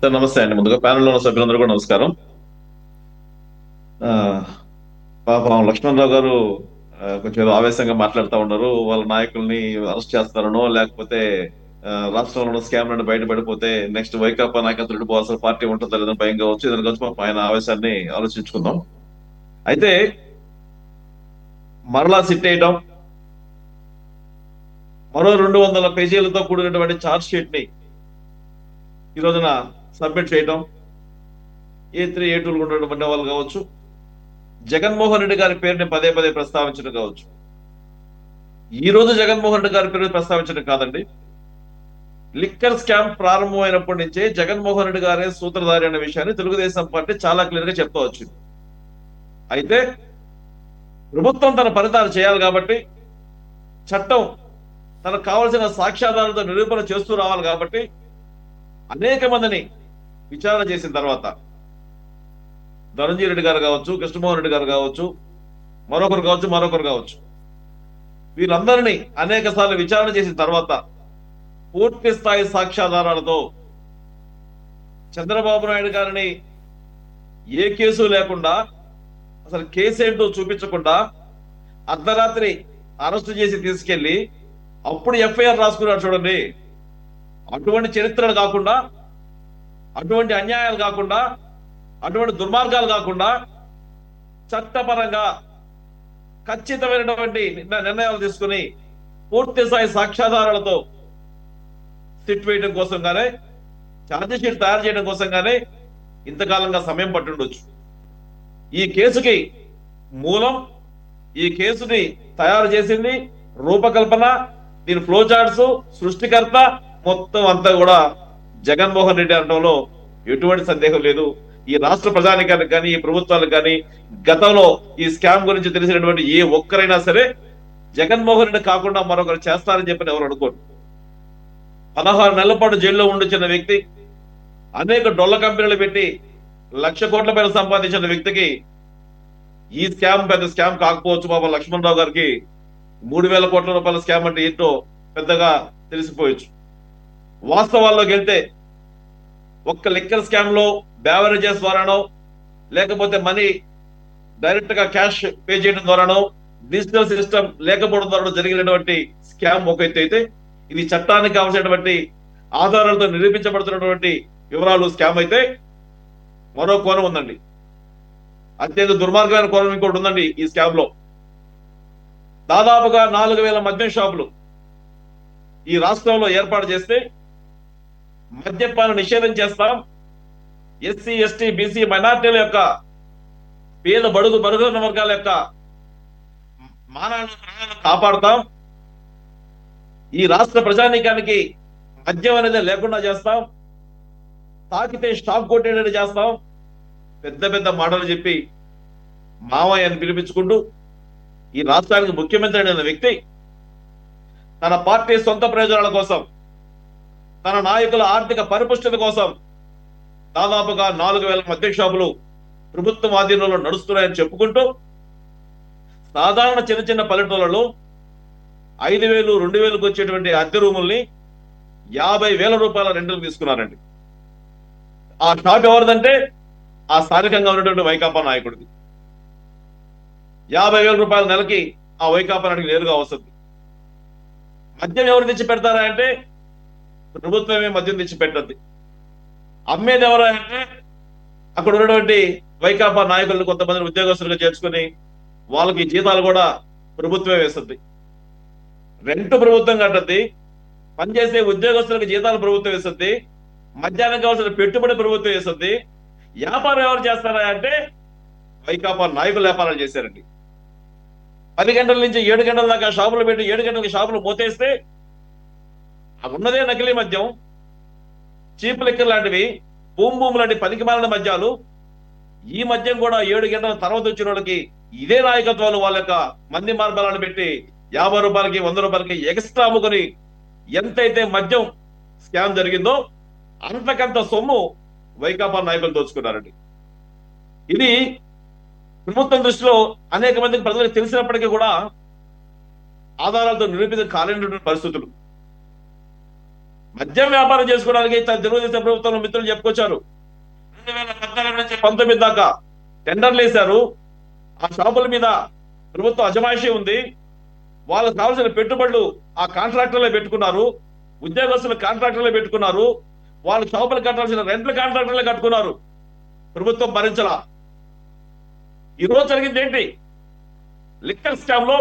Sir నమస్తే అండి. ముందుగా ప్యానెల్లో ఉన్న సభ్యులందరూ కూడా నమస్కారం. పాపం లక్ష్మణరావు గారు కొంచెం ఏదో ఆవేశంగా మాట్లాడుతూ ఉన్నారు. వాళ్ళ నాయకుల్ని అరెస్ట్ చేస్తారనో లేకపోతే రాష్ట్రంలో ఉన్న స్కామ్లను బయటపడిపోతే నెక్స్ట్ వైకాపా నాయకత్వం పోవాల్సిన పార్టీ ఉంటుందో లేదని భయం కావచ్చు. దాని గురించి పాపం ఆయన ఆవేశాన్ని ఆలోచించుకుందాం. అయితే మరలా సిట్ వేయడం, మరో 200 పేజీలతో కూడినటువంటి ఛార్జ్ షీట్ ని ఈ రోజున సబ్మిట్ చేయడం, A3 A2 ఉన్నటువంటి వాళ్ళు కావచ్చు, జగన్మోహన్ రెడ్డి గారి పేరుని పదే పదే ప్రస్తావించడం కావచ్చు. ఈ రోజు జగన్మోహన్ రెడ్డి గారి పేరు ప్రస్తావించడం కాదండి, లిక్కర్ స్కామ్ ప్రారంభమైనప్పటి నుంచే జగన్మోహన్ రెడ్డి గారే సూత్రధారి అనే విషయాన్ని తెలుగుదేశం పార్టీ చాలా క్లియర్ గా చెప్తూ వచ్చింది. అయితే ప్రభుత్వం తన ఫలితాలు చేయాలి కాబట్టి, చట్టం తనకు కావలసిన సాక్ష్యాధారాలతో నిరూపణ చేస్తూ రావాలి కాబట్టి అనేక మందిని విచారణ చేసిన తర్వాత ధనంజయ రెడ్డి గారు కావచ్చు, కృష్ణమోహన్ రెడ్డి గారు కావచ్చు, మరొకరు కావచ్చు, వీళ్ళందరినీ అనేక సార్లు విచారణ చేసిన తర్వాత పూర్తి స్థాయి సాక్ష్యాధారాలతో చంద్రబాబు నాయుడు గారిని ఏ కేసు లేకుండా, అసలు కేసు ఏంటో చూపించకుండా అర్ధరాత్రి అరెస్ట్ చేసి తీసుకెళ్లి అప్పుడు ఎఫ్ఐఆర్ రాసుకున్నాడు చూడండి. అటువంటి చరిత్రలు కాకుండా, అటువంటి అన్యాయాలు కాకుండా, అటువంటి దుర్మార్గాలు కాకుండా చట్టపరంగా ఖచ్చితమైనటువంటి నిర్ణయాలు తీసుకుని పూర్తి స్థాయి సాక్ష్యాధారాలతో సిట్ వేయడం కోసం గానే, ఛార్జ్ షీట్ తయారు చేయడం కోసం గానే ఇంతకాలంగా సమయం పట్టుండొచ్చు. ఈ కేసుకి మూలం, ఈ కేసుని తయారు చేసింది, రూపకల్పన, దీని ఫ్లో చార్ట్స్, సృష్టికర్త మొత్తం అంతా కూడా జగన్మోహన్ రెడ్డి అనడంలో ఎటువంటి సందేహం లేదు. ఈ రాష్ట్ర ప్రజానికానికి కానీ, ఈ ప్రభుత్వాలకు కానీ గతంలో ఈ స్కామ్ గురించి తెలిసినటువంటి ఏ ఒక్కరైనా సరే జగన్మోహన్ రెడ్డి కాకుండా మరొకరు చేస్తారని చెప్పని ఎవరు అనుకోరు. 16 నెలల పాటు జైల్లో ఉండిచిన వ్యక్తి, అనేక డొల్ల కంపెనీలు పెట్టి 1,00,000 కోట్ల పైన సంపాదించిన వ్యక్తికి ఈ స్కామ్ పెద్ద స్కామ్ కాకపోవచ్చు. బాబా లక్ష్మణరావు గారికి 3,000 కోట్ల రూపాయల స్కామ్ అంటే ఏంటో పెద్దగా తెలిసిపోయచ్చు. వాస్తవాల్లోకి వెళ్తే ఒక్క లిక్కర్ స్కామ్ లో బ్యావరేజెస్ ద్వారానో, లేకపోతే మనీ డైరెక్ట్ గా క్యాష్ పే చేయడం ద్వారానో, డిజిటల్ సిస్టమ్ లేకపోవడం ద్వారా జరిగినటువంటి స్కామ్ ఒక ఎత్తు అయితే, ఇది చట్టానికి కావాల్సినటువంటి ఆధారాలతో నిరూపించబడుతున్నటువంటి వివరాలు స్కామ్ అయితే, మరో కోణం ఉందండి. అత్యంత దుర్మార్గమైన కోణం ఇంకోటి ఉందండి ఈ స్కామ్ లో. దాదాపుగా 4,000 మద్యం షాపులు ఈ రాష్ట్రంలో ఏర్పాటు చేస్తే మద్యపాన నిషేధం చేస్తాం, ఎస్సీ ఎస్టీ బీసీ మైనార్టీల యొక్క, పేద బడుగు బరుగైన వర్గాల యొక్క మానాలను కాపాడుతాం, ఈ రాష్ట్ర ప్రజానీకానికి మద్యం అనేది లేకుండా చేస్తాం, తాకితే షాక్ కొట్టేటట్టు చేస్తాం, పెద్ద పెద్ద మాటలు చెప్పి మావయ్యని పిలిపించుకుంటూ ఈ రాష్ట్రానికి ముఖ్యమంత్రి అయిన వ్యక్తి తన పార్టీ సొంత ప్రయోజనాల కోసం, తన నాయకుల ఆర్థిక పరిపుష్టత కోసం దాదాపుగా 4,000 మద్యం షాపులు ప్రభుత్వం ఆధీనంలో నడుస్తున్నాయని చెప్పుకుంటూ సాధారణ చిన్న చిన్న పల్లెటూళ్ళలో 5,000, 2,000కు వచ్చేటువంటి అద్దె రూముల్ని 50,000 రూపాయల రెంట్లు తీసుకున్నారండి. ఆ షాప్ ఎవరిదంటే ఆ స్థానికంగా ఉన్నటువంటి వైకాపా నాయకుడిది. 50,000 రూపాయల నెలకి ఆ వైకాపా నాయకుడికి నేరుగా వస్తుంది. మద్యం ఎవరు తెచ్చి పెడతారా అంటే ప్రభుత్వమే మద్యం తెచ్చి పెట్టద్ది. అమ్మేది ఎవరా అంటే అక్కడ ఉన్నటువంటి వైకాపా నాయకులను కొంతమంది ఉద్యోగస్తులుగా చేర్చుకుని వాళ్ళకి జీతాలు కూడా ప్రభుత్వమే వేస్తుంది. రెంట్ ప్రభుత్వం కట్టద్ది, పనిచేసే ఉద్యోగస్తులకు జీతాలు ప్రభుత్వం వేస్తుంది, మధ్యాహ్నం కావాల్సిన పెట్టుబడి ప్రభుత్వం వేస్తుంది. వ్యాపారం ఎవరు చేస్తారా అంటే వైకాపా నాయకులు వ్యాపారాలు చేశారండి. 10 గంటల నుంచి 7 గంటల దాకా షాపులు పెట్టి 7 గంటలకి షాపులు మూతేస్తే ఉన్నదే నకిలీ మద్యం, చీప్ లిక్కర్ లాంటివి, భూమి లాంటి పనికిమాలిన మద్యాలు. ఈ మద్యం కూడా 7 గంటల తర్వాత వచ్చిన వాళ్ళకి ఇదే నాయకత్వాలు వాళ్ళ యొక్క మంది మార్గాలను పెట్టి 50 రూపాయలకి 100 రూపాయలకి ఎక్స్ట్రా అమ్ముకొని ఎంతైతే మద్యం స్కామ్ జరిగిందో అంతకంత సొమ్ము వైకాపా నాయకులు దోచుకున్నారండి. ఇది ప్రభుత్వం దృష్టిలో అనేక మందికి ప్రజలకు తెలిసినప్పటికీ కూడా ఆధారాలతో నిరూపితం కాలేనటువంటి పరిస్థితులు. మద్యం వ్యాపారం చేసుకోవడానికి తెలుగుదేశం ప్రభుత్వంలో మిత్రులు చెప్పుకొచ్చారు. 2014 నుంచి 19 దాకా టెండర్లు వేశారు. ఆ షాపుల మీద ప్రభుత్వ అజమాయిషీ ఉంది. వాళ్ళకు కావాల్సిన పెట్టుబడులు ఆ కాంట్రాక్టర్లే పెట్టుకున్నారు. ఉద్యోగస్తులు కాంట్రాక్టర్లే పెట్టుకున్నారు. వాళ్ళు షాపులు కట్టాల్సిన రెంట్ల కాంట్రాక్టర్లే కట్టుకున్నారు. ప్రభుత్వం భరించలా. ఈ రోజు జరిగింది ఏంటి? లిక్కర్ స్కామ్ లో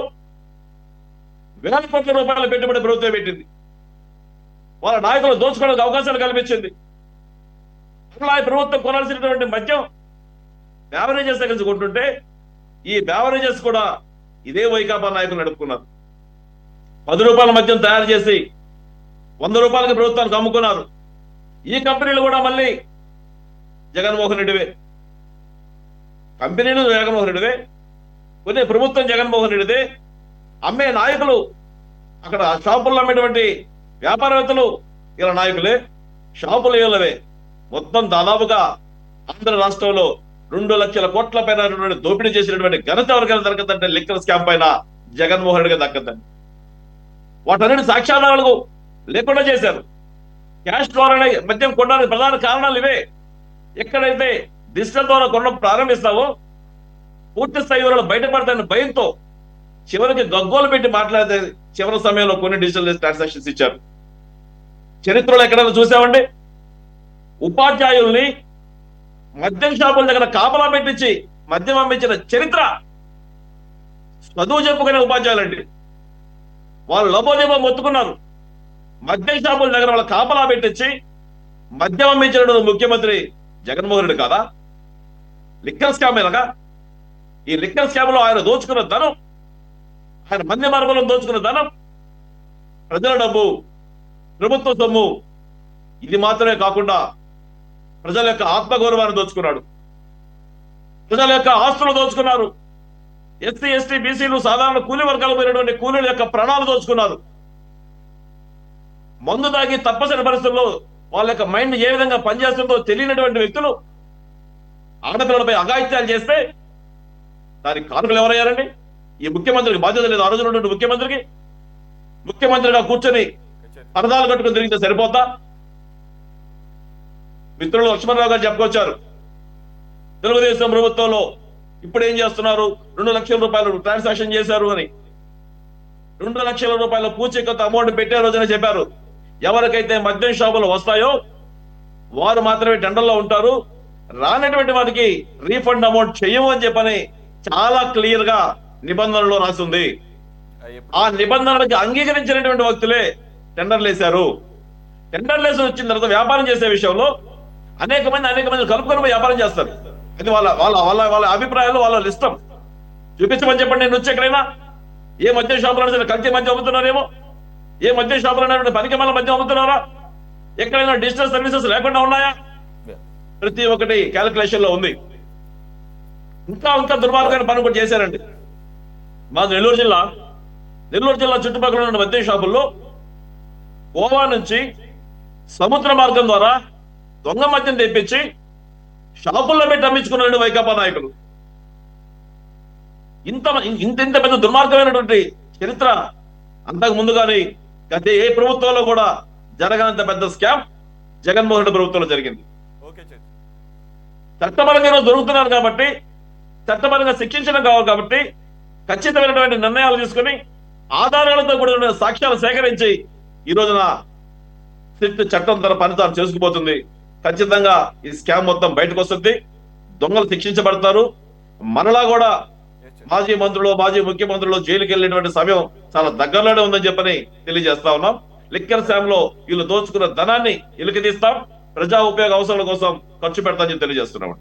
వేల కోట్ల రూపాయల పెట్టుబడి ప్రభుత్వం పెట్టింది. వాళ్ళ నాయకులు దోచుకోవడానికి అవకాశాలు కల్పించింది. అట్లా ఈ ప్రభుత్వం కొనాల్సినటువంటి మద్యం బ్యావరేజెస్ దగ్గర నుంచి కొంటుంటే ఈ బ్యావరేజెస్ కూడా ఇదే వైకాపా నాయకులు నడుపుకున్నారు. 10 రూపాయల మద్యం తయారు చేసి 100 రూపాయలకి ప్రభుత్వానికి అమ్ముకున్నారు. ఈ కంపెనీలు కూడా మళ్ళీ జగన్మోహన్ రెడ్డివే. కంపెనీలు జగన్మోహన్ రెడ్డివే, కొన్ని ప్రభుత్వం జగన్మోహన్ రెడ్డిదే. అమ్మే నాయకులు, అక్కడ షాపుల్లో అమ్మేటువంటి వ్యాపారవేత్తలు ఇలా నాయకులే, షాపులు వీళ్ళవే. మొత్తం దాదాపుగా ఆంధ్ర రాష్ట్రంలో 2 లక్షల కోట్ల పైన దోపిడీ చేసినటువంటి ఘనత ఎవరికైనా దక్కదంటే లిక్కర్ స్కామ్ పైన జగన్మోహన్ రెడ్డిగా దక్కదండి. వాటన్నిటి సాక్ష్యాధారాలు లేకుండా చేశారు. క్యాష్ ద్వారానే మద్యం కొనడానికి ప్రధాన కారణాలు ఇవే. ఎక్కడైతే డిజిటల్ ద్వారా కొనడం ప్రారంభిస్తావో పూర్తి స్థాయి వివరాలు బయటపడతాయని భయంతో చివరికి గగ్గోలు పెట్టి మాట్లాడితే చివరి సమయంలో కొన్ని డిజిటల్ ట్రాన్సాక్షన్స్ ఇచ్చారు. చరిత్రలో ఎక్కడైనా చూసామండి? ఉపాధ్యాయుల్ని మద్యం షాపుల దగ్గర కాపలా పెట్టించి మద్యం అమ్మించిన చరిత్ర చదువు చెప్పుకునే ఉపాధ్యాయులండి. వాళ్ళు లబోజేబో మొత్తుకున్నారు. మద్యం షాపుల దగ్గర వాళ్ళ కాపలా పెట్టించి మద్యం అమ్మించిన ముఖ్యమంత్రి జగన్మోహన్ రెడ్డి కాదా? లిక్కర్ స్కామ్ ఎలాగా? ఈ లిక్కర్ స్కామ్ లో ఆయన దోచుకున్న ధనం, ఆయన మద్య మార్గంలో దోచుకున్న ధనం, ప్రజల డబ్బు, ప్రభుత్వ సొమ్ము, ఇది మాత్రమే కాకుండా ప్రజల యొక్క ఆత్మగౌరవాన్ని దోచుకున్నాడు. ప్రజల యొక్క ఆస్తులు దోచుకున్నారు. ఎస్సీ, ఎస్టీ, బీసీలు, సాధారణ కూలీ వర్గాలు పోయినటువంటి కూలీల యొక్క ప్రాణాలు దోచుకున్నారు. మందు తాగి తప్పనిసరి పరిస్థితుల్లో వాళ్ళ యొక్క మైండ్ ఏ విధంగా పనిచేస్తుందో తెలియనటువంటి వ్యక్తులు ఆడపిల్లలపై అఘాయిత్యాలు చేస్తే దానికి కారకులు ఎవరయ్యారండి? ఈ ముఖ్యమంత్రికి బాధ్యత లేదు. ఆ రోజు ఉన్నటువంటి ముఖ్యమంత్రిగా కూర్చొని పరదాలు కట్టుకుని తిరిగితే సరిపోతా? మిత్రులు లక్ష్మణరావు గారు చెప్పుకొచ్చారు, తెలుగుదేశం ప్రభుత్వంలో ఇప్పుడు ఏం చేస్తున్నారు, 2 లక్షల రూపాయలు ట్రాన్సాక్షన్ చేశారు అని. 2 లక్షల రూపాయల పూచీకత్తు అమౌంట్ పెట్టే రోజునే చెప్పారు, ఎవరికైతే మద్యం షాపులు వస్తాయో వారు మాత్రమే టెండర్లో ఉంటారు, రానటువంటి వారికి రీఫండ్ అమౌంట్ చెయ్యము అని చెప్పని చాలా క్లియర్ గా నిబంధనలో రాసింది. ఆ నిబంధనలకు అంగీకరించినటువంటి వ్యక్తులే టెండర్లు వేశారు. టెండర్లు వేసి వచ్చిన తర్వాత వ్యాపారం చేసే విషయంలో అనేక మంది కలుపుకొని వ్యాపారం చేస్తారు. అది వాళ్ళ వాళ్ళ వాళ్ళ వాళ్ళ అభిప్రాయాలు, వాళ్ళ ఇష్టం. చూపించమని చెప్పండి. నేను వచ్చి ఎక్కడైనా ఏ మద్యం షాపులు కల్తీ మద్యం అమ్ముతున్నారేమో, ఏ మద్యం షాపులు అనేటువంటి పనికి మళ్ళీ మద్యం అమ్ముతున్నారా, ఎక్కడైనా డిజిటల్ సర్వీసెస్ లేకుండా ఉన్నాయా? ప్రతి ఒక్కటి క్యాలిక్యులేషన్ లో ఉంది. ఇంకా దుర్మార్గమైన పని కూడా చేశారండి. మా నెల్లూరు జిల్లా చుట్టుపక్కల ఉన్న మద్యం షాపుల్లో గోవా నుంచి సముద్ర మార్గం ద్వారా దొంగ మద్యం తెప్పించి షాపుల్లో పెట్టి అమ్మించుకున్న వైకాపా నాయకులు. ఇంత పెద్ద దుర్మార్గమైనటువంటి చరిత్ర అంతకు ముందు కానీ గత ఏ ప్రభుత్వంలో కూడా జరగనంత పెద్ద స్కామ్ జగన్మోహన్ రెడ్డి ప్రభుత్వంలో జరిగింది. చట్టపరంగా దొరుకుతున్నారు కాబట్టి, చట్టపరంగా శిక్షించడం కావాలి కాబట్టి ఖచ్చితమైనటువంటి నిర్ణయాలు తీసుకుని ఆధారాలతో కూడిన సాక్ష్యాలు సేకరించి ఈ రోజున సిట్ చట్టం తన పని తాను చేసుకుపోతుంది. ఖచ్చితంగా ఈ స్కామ్ మొత్తం బయటకు వస్తుంది, దొంగలు శిక్షించబడతారు. మనలా కూడా మాజీ ముఖ్యమంత్రులు జైలుకి వెళ్ళేటువంటి సమయం చాలా దగ్గరలోనే ఉందని చెప్పని తెలియజేస్తా ఉన్నాం. లిక్కర్ స్కామ్ లో వీళ్ళు దోచుకున్న ధనాన్ని ఇలుకదీస్తాం, ప్రజా ఉపయోగ అవసరాల కోసం ఖర్చు పెడతామని తెలియజేస్తున్నాం.